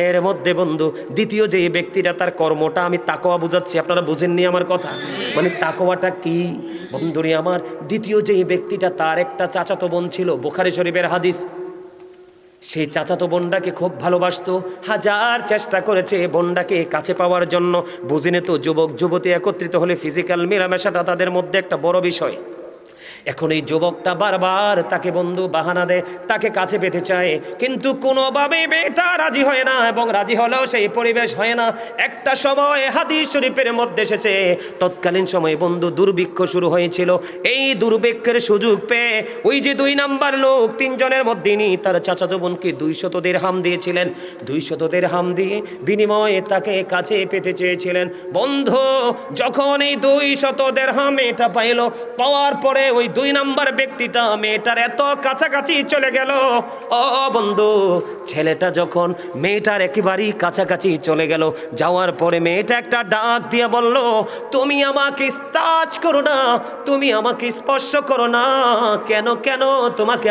এর মধ্যে বন্ধু দ্বিতীয় যে ব্যক্তিটা, তার কর্মটা আমি তাকওয়া বুঝাচ্ছি, আপনারা বুঝেননি আমার কথা? মানে তাকওয়াটা কি বন্ধুরে আমার? দ্বিতীয় যে ব্যক্তিটা, তার একটা চাচাতো বোন ছিল, বুখারী শরীফের হাদিস। সেই চাচাতো বোনটাকে খুব ভালোবাসতো, হাজার চেষ্টা করেছে বোনটাকে কাছে পাওয়ার জন্য। বুঝিনে তো, যুবক যুবতী একত্রিত হলে ফিজিক্যাল মেলামেশাটা তাদের মধ্যে একটা বড় বিষয়। এখন এই যুবকটা বারবার তাকে বন্ধু বাহানা দেয়, তাকে কাছে পেতে চায়, কিন্তু কোনোভাবে মেয়েটা রাজি হয় না, এবং রাজি হলেও সেই পরিবেশ হয় না। একটা সময় হাদিস শরীফের মধ্যে এসেছে, তৎকালীন সময়ে বন্ধু দুর্ভিক্ষ শুরু হয়েছিল। এই দুর্ভিক্ষের সুযোগ পেয়ে ওই যে 2 নাম্বার লোক, 3 জনের মধ্যে তার চাচাতো বোনকে 200 দিরহাম দিয়েছিলেন। 200 দিরহাম দিয়ে বিনিময়ে তাকে কাছে পেতে চেয়েছিলেন। বন্ধু যখন এই 200 দিরহাম এটা পাইল, পাওয়ার পরে ওই 2 নাম্বার ব্যক্তিটা মেয়েটার এত কাছাকাছি চলে গেল। ও বন্ধু, ছেলেটা যখন মেয়েটার একেবারেই কাছাকাছি চলে গেল, যাওয়ার পরে মেয়েটা একটা ডাক দিয়ে বলল, তুমি আমাকে টাচ করো না, তুমি আমাকে স্পর্শ করো না। কেন কেন তোমাকে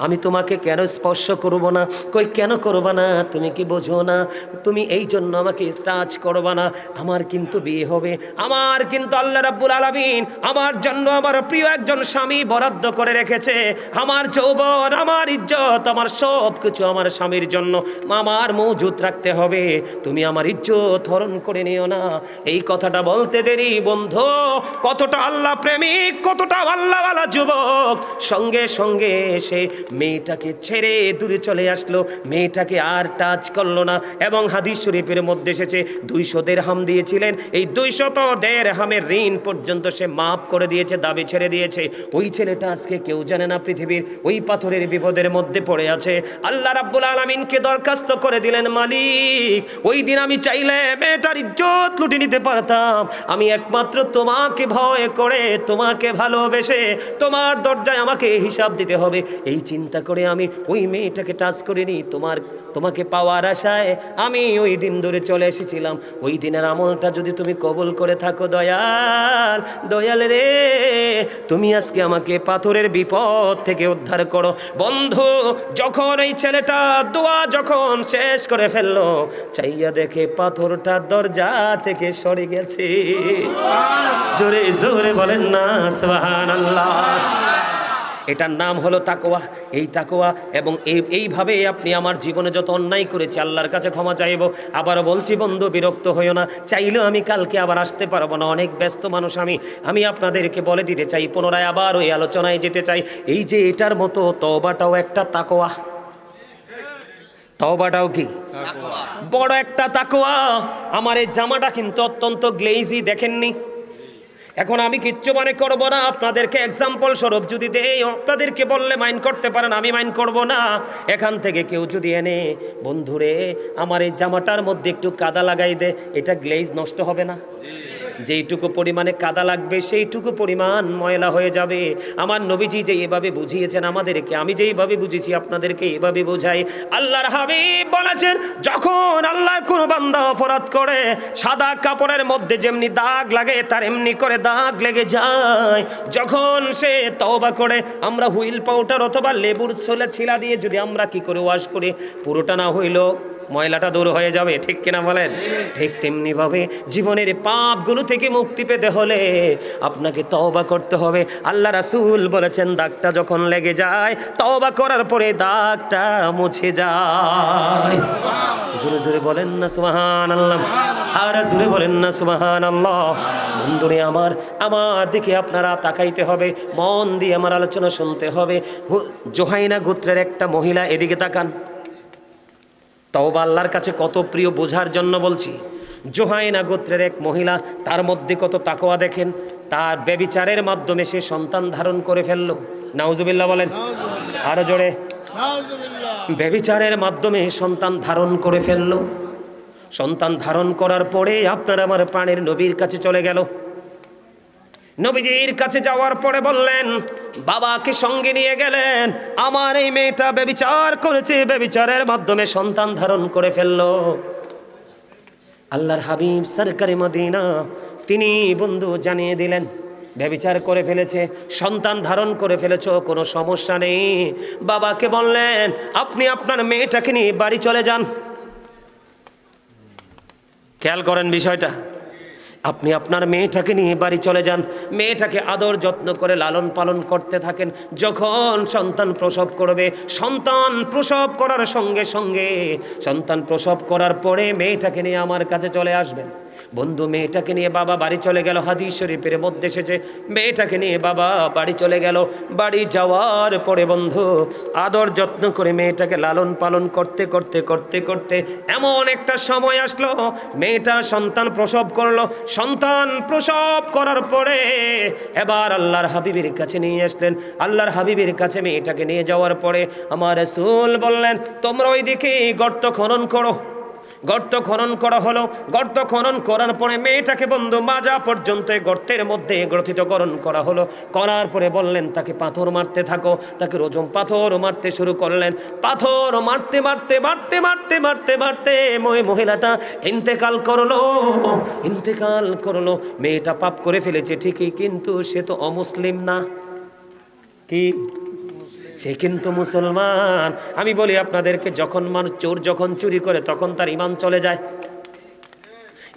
আমি তোমাকে কেন স্পর্শ করব না? কই কেন করব না? তুমি কি বোঝো না? তুমি এই জন্য আমাকে টাচ করবা না, আমার কিন্তু বিয়ে হবে, আমার কিন্তু আল্লাহ রাব্বুল আলামিন আমার জন্য আমার প্রিয় একজন স্বামী বরাদ্দ করে রেখেছে। আমার যৌবন, আমার ইজ্জত, আমার সব কিছু আমার স্বামীর জন্য আমার মজুত রাখতে হবে, তুমি আমার ইজ্জত হরণ করে নিও না। এই কথাটা বলতে দেরি বন্ধু, কতটা আল্লাহ প্রেমিক, কতটা আল্লাহওয়ালা যুবক সঙ্গে সঙ্গে সে মেয়েটাকে ছেড়ে দূরে চলে আসলো, মেয়েটাকে আর টাচ করলো না। এবং হাদিস শরীফের মধ্যে এসেছে 200 দিরহাম দিয়েছিলেন, এই 200 দিরহামের ঋণ পর্যন্ত সে মাফ করে দিয়েছে, দাবি ছেড়ে দিয়েছে। ওই ছেলেটা আজকে কেউ জানে না পৃথিবীর ওই পাথরের বিপদের মধ্যে পড়ে আছে। আল্লাহ রাব্বুল আলামিনকে দরখাস্ত করে দিলেন, মালিক ওই দিন আমি চাইলে মেয়েটার ইজ্জত লুটে নিতে পারতাম, আমি একমাত্র তোমাকে ভয় করে, তোমাকে ভালোবেসে তোমার দরজায় আমাকে হিসাব দিতে হবে, এই চিন্তা করে আমি ওই মেয়েটাকে টাচ করিনি। তোমাকে পাওয়ার আশায় আমি ওই দিন ধরে চলে এসেছিলাম। ওই দিনের আমলটা যদি তুমি কবুল করে থাকো দয়াল, দয়াল রে, তুমি আজকে আমাকে পাথরের বিপদ থেকে উদ্ধার করো। বন্ধু যখন এই ছেলেটা দোয়া যখন শেষ করে ফেললো, চাইয়া দেখে পাথরটা দরজা থেকে সরে গেছে। জোরে জোরে বলেন না সুবহানাল্লাহ। এটার নাম হলো তাকওয়া। এই তাকওয়া, এবং এইভাবে আপনি আমার জীবনে যত অন্যায় করেছি আল্লাহর কাছে ক্ষমা চাইব। আবার বলছি বন্ধু, বিরক্ত হইও না, চাইলেও আমি কালকে আবার আসতে পারবো না, অনেক ব্যস্ত মানুষ আমি আপনাদেরকে বলে দিতে চাই, পুনরায় আবার ওই আলোচনায় যেতে চাই। এই যে এটার মতো তওবাটাও একটা তাকওয়া। তওবাটাও কি বড় একটা তাকওয়া। আমার এই জামাটা কিন্তু অত্যন্ত গ্লেজি, দেখেননি? এখন আমি কিচ্ছু মনে করবো না, আপনাদেরকে এক্সাম্পল স্বরূপ যদি দেই, আপনাদেরকে বললে মাইন্ড করতে পারেন, আমি মাইন্ড করব না। এখান থেকে কেউ যদি এনে, বন্ধুরে আমার এই জামাটার মধ্যে একটু কাদা লাগাই দে, এটা গ্লেজ নষ্ট হবে না? যেইটুকু পরিমাণে কাদা লাগবে সেইটুকু পরিমাণ ময়লা হয়ে যাবে। আমার নবীজি যে এভাবে বুঝিয়েছেন আমাদেরকে, আমি যেইভাবে বুঝেছি আপনাদেরকে এভাবে বোঝাই। আল্লাহর হাবিব বলেছেন, যখন আল্লাহ কোনো বান্দা অপরাধ করে, সাদা কাপড়ের মধ্যে যেমনি দাগ লাগে তার এমনি করে দাগ লেগে যায়। যখন সে তওবা করে, আমরা হুইল পাউডার অথবা লেবুর ছোলা ছিলা দিয়ে যদি আমরা কি করে ওয়াশ করি, পুরোটা না হইলেও ময়লাটা দূর হয়ে যাবে, ঠিক কিনা বলেন? ঠিক তেমনি ভাবে জীবনের পাপগুলো থেকে মুক্তি পেতে হলে আপনাকে তওবা করতে হবে। আল্লাহ রাসূল বলেছেন, দাগটা যখন লেগে যায়, তওবা করার পরে দাগটা মুছে যায়। জোরে জোরে বলেন না সুবহানাল্লাহ, আর জোরে বলেন না সুবহানাল্লাহ। বন্ধুরে আমার দিকে আপনারা তাকাইতে হবে, মন দিয়ে আমার আলোচনা শুনতে হবে। জোহাইনা গোত্রের একটা মহিলা, এদিকে তাকান। তওবা আল্লাহর কাছে কত প্রিয় বোঝার জন্য বলছি। জোহাইনা গোত্রের এক মহিলা, তার মধ্যে কত তাকওয়া দেখেন। তার ব্যভিচারের মাধ্যমে সে সন্তান ধারণ করে ফেললো। নাউজুবিল্লাহ বলেন, আরো জোরে। ব্যভিচারের মাধ্যমে সন্তান ধারণ করে ফেললো। সন্তান ধারণ করার পরে আপনার আমার প্রাণের নবীর কাছে চলে গেল। নবীজির কাছে যাওয়ার পরে বললেন, বাবাকে সঙ্গে নিয়ে গেলেন, আমার এই মেয়েটা ব্যভিচার করেছে, ব্যভিচারের মাধ্যমে সন্তান ধারণ করে ফেললো। আল্লাহর হাবিব সরকারে মদিনা তিনি বন্ধু জানিয়ে দিলেন, ব্যভিচার করে ফেলেছে, সন্তান ধারণ করে ফেলেছ, কোনো সমস্যা নেই। বাবাকে বললেন, আপনি আপনার মেয়েটাকে নিয়ে বাড়ি চলে যান। খেয়াল করেন বিষয়টা। আপনি আপনার মেয়েটাকে নিয়ে বাড়ি চলে যান, মেয়েটাকে আদর যত্ন করে লালন পালন করতে থাকেন। যখন সন্তান প্রসব করবে, সন্তান প্রসব করার সঙ্গে সঙ্গে, সন্তান প্রসব করার পরে মেয়েটাকে নিয়ে আমার কাছে চলে আসবেন। বন্ধু, মেয়েটাকে নিয়ে বাবা বাড়ি চলে গেল, হাদিস শরীফের মধ্যে এসেছে মেয়েটাকে নিয়ে বাবা বাড়ি চলে গেল। বাড়ি যাওয়ার পরে বন্ধু আদর যত্ন করে মেয়েটাকে লালন পালন করতে করতে করতে করতে এমন একটা সময় আসলো, মেয়েটা সন্তান প্রসব করলো। সন্তান প্রসব করার পরে এবার আল্লাহর হাবিবের কাছে নিয়ে আসলেন। আল্লাহর হাবিবের কাছে মেয়েটাকে নিয়ে যাওয়ার পরে আমার রাসূল বললেন, তোমরা ওইদিকে গর্ত খনন করো। গর্ত খনন করা হলো। গর্ত খনন করার পরে মেয়েটাকে বন্ধু মাজা পর্যন্ত গর্তের মধ্যে গ্রথিতকরণ করা হলো। করার পরে বললেন, তাকে পাথর মারতে থাকো। তাকে রোজম পাথর মারতে শুরু করলেন। পাথর মারতে মারতে মারতে মারতে মারতে মারতে মহিলাটা ইন্তেকাল করলো। ইন্তেকাল করলো। মেয়েটা পাপ করে ফেলেছে ঠিকই, কিন্তু সে তো অমুসলিম না। কি? সে কিন্তু মুসলমান। আমি বলি আপনাদেরকে, যখন মানুষ চোর যখন চুরি করে তখন তার ঈমান চলে যায়।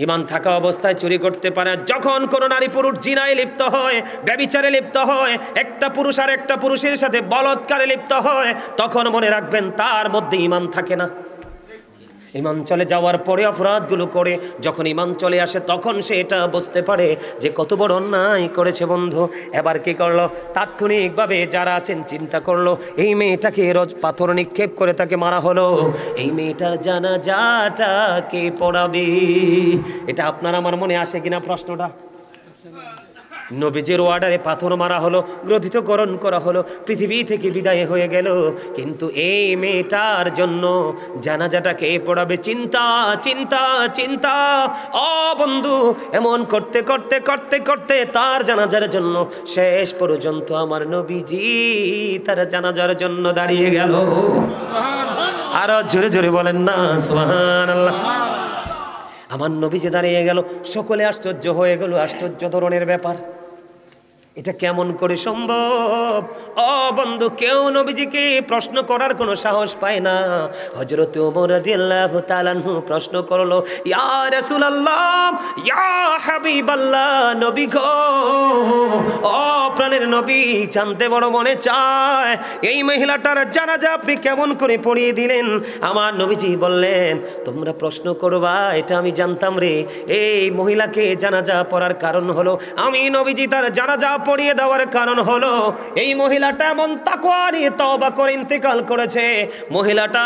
ঈমান থাকা অবস্থায় চুরি করতে পারে। যখন কোনো নারী পুরুষ জিনায় লিপ্ত হয়, ব্যভিচারে লিপ্ত হয়, একটা পুরুষ আর একটা পুরুষের সাথে বলাৎকারে লিপ্ত হয়, তখন মনে রাখবেন তার মধ্যে ঈমান থাকে না। ঈমান চলে যাওয়ার পরে অপরাধগুলো করে, যখন ঈমান চলে আসে তখন সে এটা বুঝতে পারে যে কত বড় অন্যায় করেছে বন্ধু। এবার কি করলো? তাৎক্ষণিকভাবে যারা আছেন চিন্তা করলো, এই মেয়েটাকে রোজ পাথর নিক্ষেপ করে তাকে মারা হলো, এই মেয়েটার জানাজাটা কে পড়াবে? এটা আপনার আমার মনে আসে কিনা প্রশ্নটা? নবীজির ওয়ার্ডারে পাথর মারা হলো, গ্রথিতকরণ করা হলো, পৃথিবী থেকে বিদায় হয়ে গেল, কিন্তু এই মেয়েটার জন্য জানাজাটা কে পড়াবে? চিন্তা চিন্তা চিন্তা। ও বন্ধু, এমন করতে করতে করতে করতে তার জানাজার জন্য শেষ পর্যন্ত আমার নবীজি তার জানাজার জন্য দাঁড়িয়ে গেল। আরো জোরে জোরে বলেন না সুবহানাল্লাহ। আমার নবীজি দাঁড়িয়ে গেল, সকলে আশ্চর্য হয়ে গেল। আশ্চর্য ধরনের ব্যাপার, এটা কেমন করে সম্ভব? ও বন্ধু, কেউ নবীজিকে প্রশ্ন করার কোনো সাহস পায় না। হযরত ওমর রাদিয়াল্লাহু তাআলা আনহু প্রশ্ন করলো, ইয়া রাসূলুল্লাহ, ইয়া হাবিবাল্লাহ, নবী গো, ও প্রাণের নবী, জানতে বড় মনে চায় এই মহিলাটার জানাজা আপনি কেমন করে পড়িয়ে দিলেন? আমার নবীজি বললেন, তোমরা প্রশ্ন করবা এটা আমি জানতাম রে। এই মহিলাকে জানাজা পড়ার কারণ হলো, আমি নবীজি তার জানাজা পড়িয়ে দেওয়ার কারণ হলো, এই মহিলাটা এমন তাকওয়া নিয়ে তওবা করে ইন্তেকাল করেছে। মহিলাটা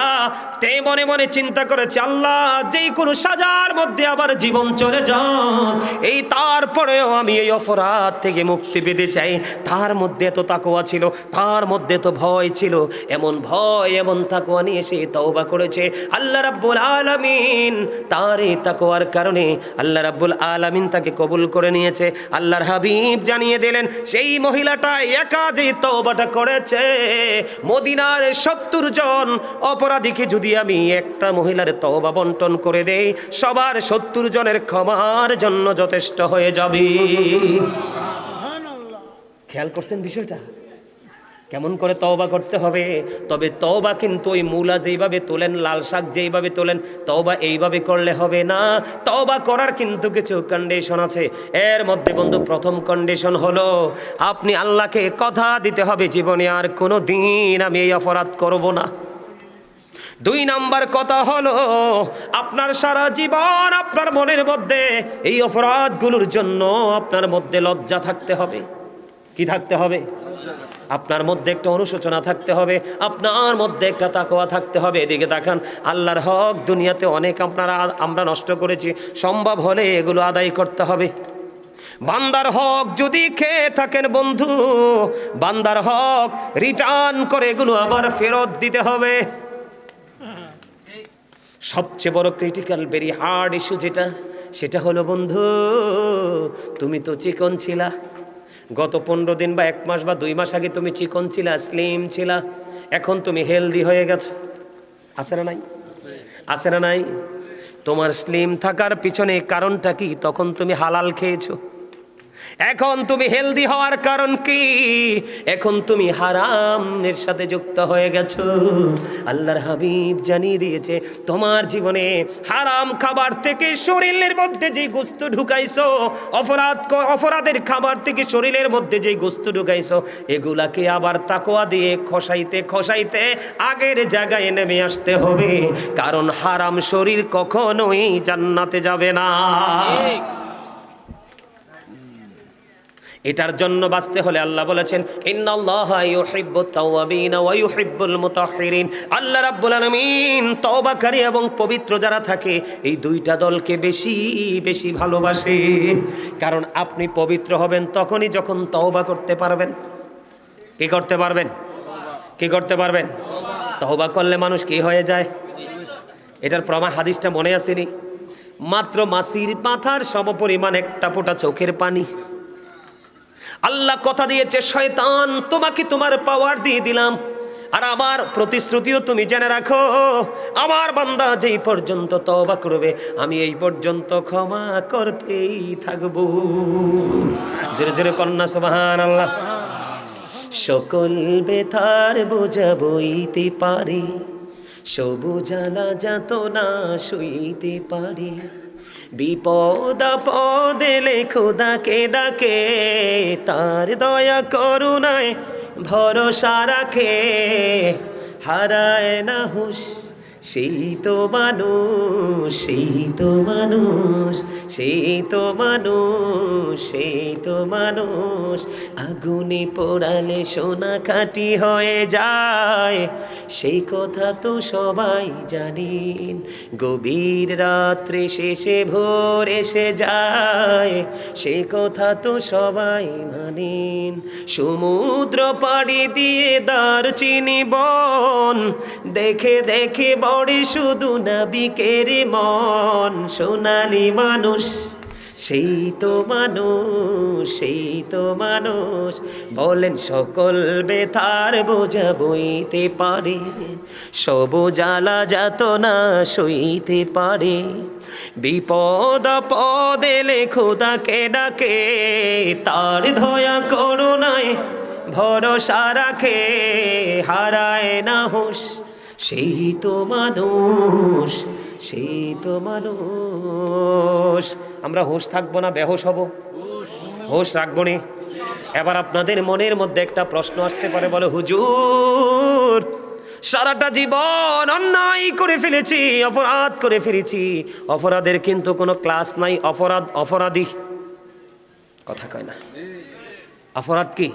তে মনে মনে চিন্তা করেছে, আল্লাহ যেই কোনো সাজার মধ্যে আবার জীবন চলে যান, এই তারপরেও আমি এই অপরাধ থেকে মুক্তি পেতে চাই। তার মধ্যে এত তাকওয়া ছিল, তার মধ্যে তো ভয় ছিল, এমন ভয় এমন তাকওয়া নিয়ে সে তওবা করেছে। আল্লাহ রাব্বুল আলামিন তার এই তাকওয়ার কারণে আল্লাহ রাব্বুল আলামিন তাকে কবুল করে নিয়েছে। আল্লাহর হাবিব জানিয়ে দিলেন, সেই মহিলাটা একা যে তওবাটা করেছে, মদিনার ৭০ জন অপরাধীকে যদি আমি একটা মহিলার তওবা বন্টন করে দেই, সবার ৭০ জনের ক্ষমার জন্য যথেষ্ট হয়ে যাবে। খেয়াল করছেন বিষয়টা? কেমন করে তওবা করতে হবে? তবে তওবা কিন্তু ওই মূলা যেইভাবে তোলেন, লাল শাক যেইভাবে তোলেন, তওবা এইভাবে করলে হবে না। তওবা করার কিন্তু কিছু কন্ডিশন আছে। এর মধ্যে বন্ধু প্রথম কন্ডিশন হলো, আপনি আল্লাহকে কথা দিতে হবে, জীবনে আর কোনো দিন আমি এই অপরাধ করব না। ২ নাম্বার কথা হলো, আপনার সারা জীবন আপনার মনের মধ্যে এই অপরাধগুলোর জন্য আপনার মধ্যে লজ্জা থাকতে হবে। কি থাকতে হবে? আপনার মধ্যে একটা অনুশোচনা থাকতে হবে, আপনার মধ্যে একটা তাকওয়া থাকতে হবে। এদিকে তাকান, আল্লাহর হক দুনিয়াতে অনেক আমরা নষ্ট করেছি, সম্ভব হলে এগুলো আদায় করতে হবে। বান্দার হক যদি খেয়ে থাকেন বন্ধু, বান্দার হক রিটার্ন করে এগুলো আবার ফেরত দিতে হবে। সবচেয়ে বড় ক্রিটিক্যাল ভেরি হার্ড ইস্যু যেটা, সেটা হলো বন্ধু, তুমি তো চিকন ছিলা, গত 15 দিন বা 1 মাস বা 2 মাস আগে তুমি চিকন ছিলা, স্লিম ছিলা, এখন তুমি হেলদি হয়ে গেছো। আছে না নাই? আছে না নাই? তোমার স্লিম থাকার পিছনে কারণটা কি? তখন তুমি হালাল খেয়েছো। এখন তুমি হেলদি হওয়ার কারণ কি? এখন তুমি হারামের সাথে যুক্ত হয়ে গেছো। আল্লাহর হাবিব জানিয়ে দিয়েছে, তোমার জীবনে হারাম খাবার থেকে শরীরের মধ্যে যে গোশত ঢুকাইছো, অপরাধের খাবার থেকে শরীরের মধ্যে যে গোশত ঢুকাইছো, এগুলাকে আবার তাকওয়া দিয়ে খসাইতে খসাইতে আগের জায়গায় নেমে আসতে হবে। কারণ হারাম শরীর কখনোই জান্নাতে যাবে না। এটার জন্য বাঁচতে হলে আল্লাহ বলেছেন, ইন্নাল্লাহা ইউহিব্বুত তাওয়াবিনা ওয়া ইউহিব্বুল মুতাহহিরিন। আল্লাহ রাব্বুল আলামিন তওবাকারী এবং পবিত্র যারা থাকে এই দুইটা দলকে বেশি বেশি ভালোবাসে। কারণ আপনি পবিত্র হবেন তখনই যখন তওবা করতে পারবেন। কি করতে পারবেন? কি করতে পারবেন? তওবা করলে মানুষ কি হয়ে যায়? এটার প্রমাণ হাদিসটা মনে আসেনি? মাত্র মাছির মাথার সমপরিমাণ একটা ফোঁটা চোখের পানি। আল্লাহ কথা দিয়েছে, শয়তান তোমাকে তোমার পাওয়ার দিয়ে দিলাম, আর আমার প্রতিশ্রুতিও তুমি জেনে রাখো, আমার বান্দা যেই পর্যন্ত তওবা করবে আমি এই পর্যন্ত ক্ষমা করতেই থাকবো। জোরে জোরে কন্যা সুবহানাল্লাহ। সকল বেতার বোঝা বইতে পারে, সবুজালা যাতনা সইতে পারে, বিপদ আপদে খোদাকে ডাকে, তার দয়া করুণায় ভরসা রাখে, হারায় না হুঁশ সেই তো মানুষ, সেই তো মানুষ, সেই তো মানুষ, সেই তো মানুষ। আগুনে পোড়ালে সোনা কাটি হয়ে যায়, সেই কথা তো সবাই জানেন। গভীর রাত্রে শেষে ভোর এসে যায়, সেই কথা তো সবাই মানেন। সমুদ্র পাড়ি দিয়ে দারচিনি বন, দেখে দেখে বড়ে শুধু নাবিকের মন। সোনালি মানুষ সেই তো মানুষ, সেই তো মানুষ। বলেন সকল বেতার বোঝা বইতে পারে, সব জ্বালা যাতনা সইতে পারে, বিপদ আপদ এলে খোদাকে ডাকে, তার দয়া করুণায় ভরসা রাখে, হারায় না হুঁশ সেই তো মানুষ, সেই তো মানুষ। আমরা হুঁশ থাকবো না বেহুশ হব? হুঁশ রাখবো নি? এবার আপনাদের মনের মধ্যে একটা প্রশ্ন আসতে পারে, বলে হুজুর সারাটা জীবন অন্যায় করে ফেলেছি, অপরাধ করে ফেলেছি, অপরাধের কিন্তু কোনো ক্লাস নাই, অপরাধী কথা কয় না। অপরাধ কি?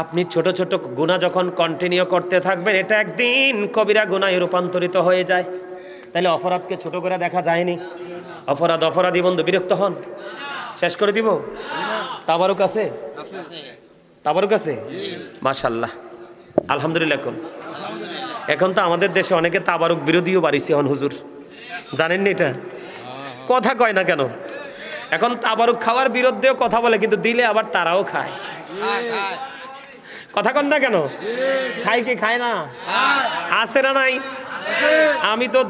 আপনি ছোট ছোট গুনাহ যখন কন্টিনিউ করতে থাকবেন, এটা একদিন কবিরা গুনাহে রূপান্তরিত হয়ে যায়। তাহলে অপরাধকে ছোট করে দেখা যায়নি। অপরাধী বন্ধু বিরক্ত হন, শেষ করে দিব। তাবারুক আছে? তাবারুক আছে? মাশাআল্লাহ, আলহামদুলিল্লাহ। এখন তো আমাদের দেশে অনেকে তাবারুক বিরোধীও বাড়িছে হন হুজুর, জানেননি এটা? কথা কয় না কেন? এখন তাবারুক খাওয়ার বিরুদ্ধেও কথা বলে, কিন্তু দিলে আবার তারাও খায়। কথা কন না কেন? খাই কি খায় না? আছে না নাই? আমি তো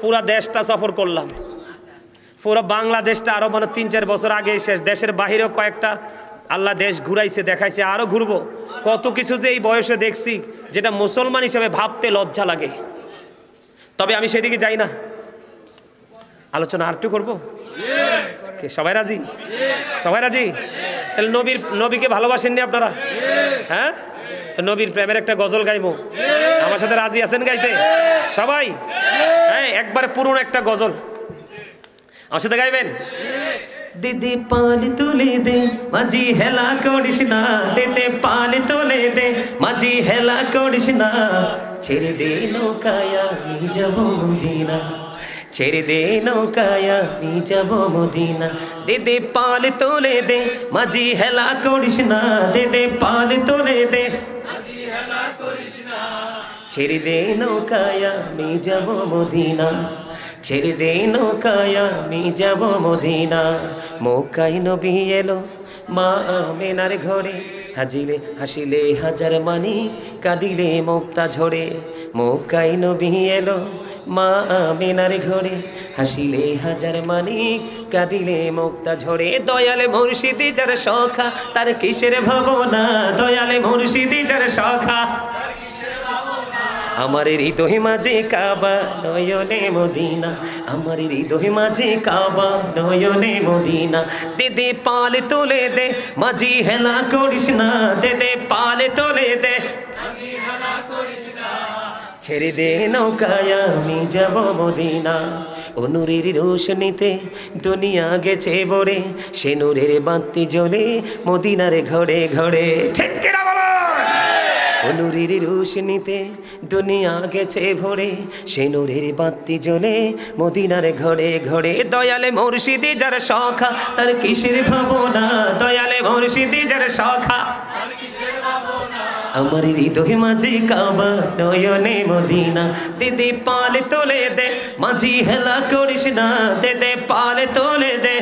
পুরা দেশটা সফর করলাম, পুরো বাংলাদেশটা আরো মানে ৩-৪ বছর আগে শেষ। দেশের বাহিরেও কয়েকটা আল্লাহ দেশ ঘুরাইছে, দেখাইছে, আরো ঘুরবো। কত কিছু যে এই বয়সে দেখছি যেটা মুসলমান হিসেবে ভাবতে লজ্জা লাগে। তবে আমি সেদিকে যাই না। আলোচনা আরেকটু করবো? সবাই রাজি? সবাই রাজি? তাহলে নবীকে ভালোবাসেননি আপনারা? হ্যাঁ, নবীর প্রেমের একটা গজল গাইবো। আমার সাথে রাজি আছেন গাইতে সবাই? হ্যাঁ, একবারে পুরনো একটা গজল আমার সাথে গাইবেন। দিদি পাল তুলে দে মাঝি হেলা করিস না, দিদি পাল তুলে দে মাঝি হেলা করিস না, ছেড়ে দে নৌকায় আমি যাব মদিনা, ছেড়ে দে নৌকায় আমি যাব মদিনা। দিদি পাল তুলে দে মাঝি হেলা করিস না, দিদি পাল তুলে দে ছেড়ে দে নৌকায় আমি যাব মদিনা, ছেড়ে দে নৌকায় আমি যাব মদিনা। মক্কায় নবী এলো মা আমেনার ঘরে, হাসিলে হাজার মানি, কাঁদিলে মুক্তা ঝরে। মক্কায় নবী এলো মা আমিনার ঘরে, হাসিলে হাজার মানিক, কাঁদিলে মুক্তা ঝরে। দয়ালে মুর্শিদি যার সখা, তার কিসের ভাবনা, দয়ালে মুর্শিদি যার সখা। আমার হৃদয় মাঝে কাবা, নয়নে মদিনা, আমার হৃদয় মাঝে কাবা, নয়নে মদিনা। দে দে পাল তোলে দে, মাঝি হেলা করিস না, দে দে পাল তোলে দে, ছেড়ে দে নৌকায় আমি যাব মদিনা। ও নূরের রোশনীতে দুনিয়া গেছে ভরে, সে নূরের বাতি জ্বলে মদিনার ঘরে ঘরে। ঠিক কিনা বলো? ও নূরের রোশনীতে দুনিয়া গেছে ভরে, সে নূরের বাতি জ্বলে মদিনার ঘরে ঘরে। দয়ালে মুর্শিদি যার সখা, তার কিসের ভাবনা, দয়ালে মুর্শিদি যার সখা। আমার হৃদয় মাঝে কাবা, নয়নে মদিনা। দে দে পাল তোলে দে, মাঝি হেলা করিস না, দে দে পাল তোলে দে।